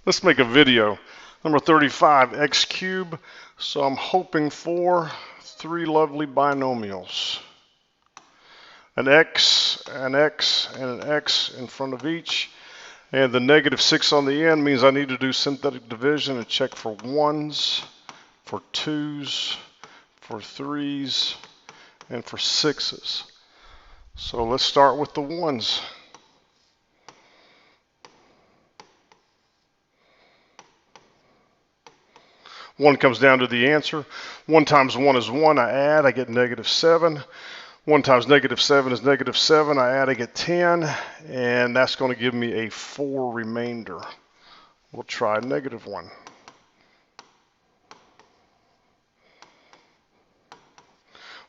Let's make a video. Number 35, x cubed. So I'm hoping for three lovely binomials. An x, an x, and an x in front of each. And the -6 on the end means I need to do synthetic division and check for 1s, for 2s, for 3s, and for 6s. So let's start with the 1s. One comes down to the answer. 1 times 1 is 1. I add, I get -7. 1 times -7 is -7. I add, I get 10. And that's going to give me a 4 remainder. We'll try -1.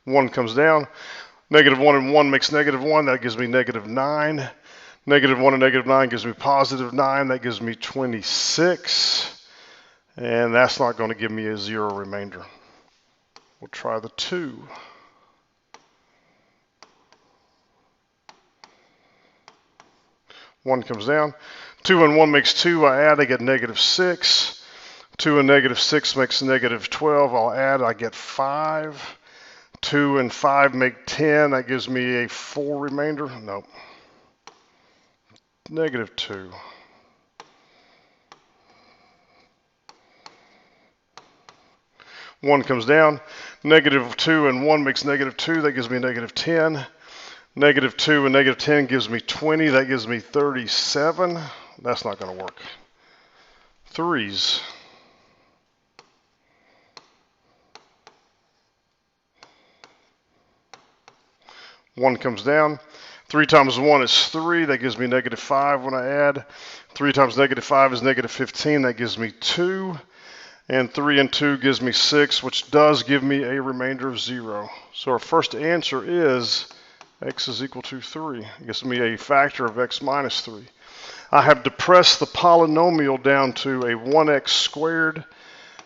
One comes down. -1 and 1 makes -1. That gives me -9. -1 and -9 gives me +9. That gives me 26. And that's not going to give me a 0 remainder. We'll try the 2. One comes down. 2 and 1 makes 2. I add, I get -6. 2 and -6 makes -12. I'll add, I get 5. 2 and 5 make 10. That gives me a 4 remainder. Nope. -2. One comes down. -2 and 1 makes -2. That gives me -10. -2 and -10 gives me 20. That gives me 37. That's not going to work. 3s. One comes down. 3 times 1 is 3. That gives me -5 when I add. 3 times -5 is -15. That gives me 2. And 3 and 2 gives me 6, which does give me a remainder of 0. So our first answer is x is equal to 3. It gives me a factor of x minus 3. I have depressed the polynomial down to a 1x squared,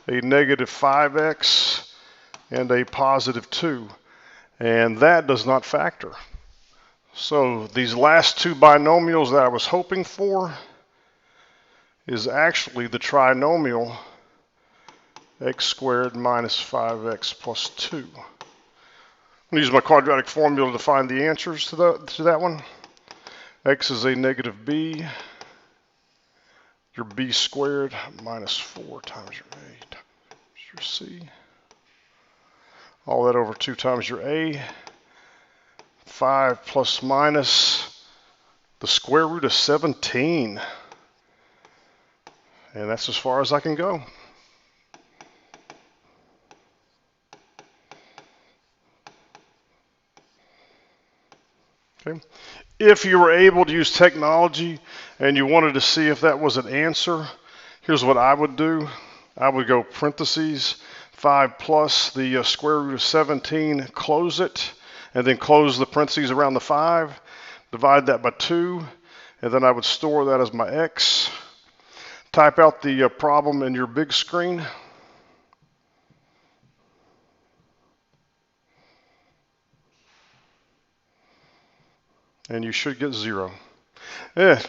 a -5x, and a +2. And that does not factor. So these last two binomials that I was hoping for is actually the trinomial x squared minus 5x plus 2. I'm going to use my quadratic formula to find the answers to that one. X is a -b. Your b squared minus 4 times your a times your c. All that over 2 times your a. 5 plus minus the square root of 17. And that's as far as I can go. Okay. If you were able to use technology and you wanted to see if that was an answer, here's what I would do. I would go parentheses 5 plus the square root of 17, close it, and then close the parentheses around the 5, divide that by 2, and then I would store that as my x. Type out the problem in your big screen. And you should get 0. That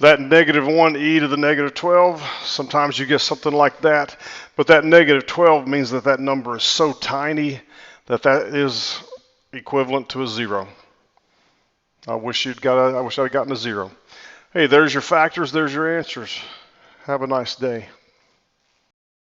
-1e to the -12, sometimes you get something like that, but that -12 means that that number is so tiny that that is equivalent to a 0. I wish I'd gotten a 0. Hey, there's your factors, there's your answers. Have a nice day.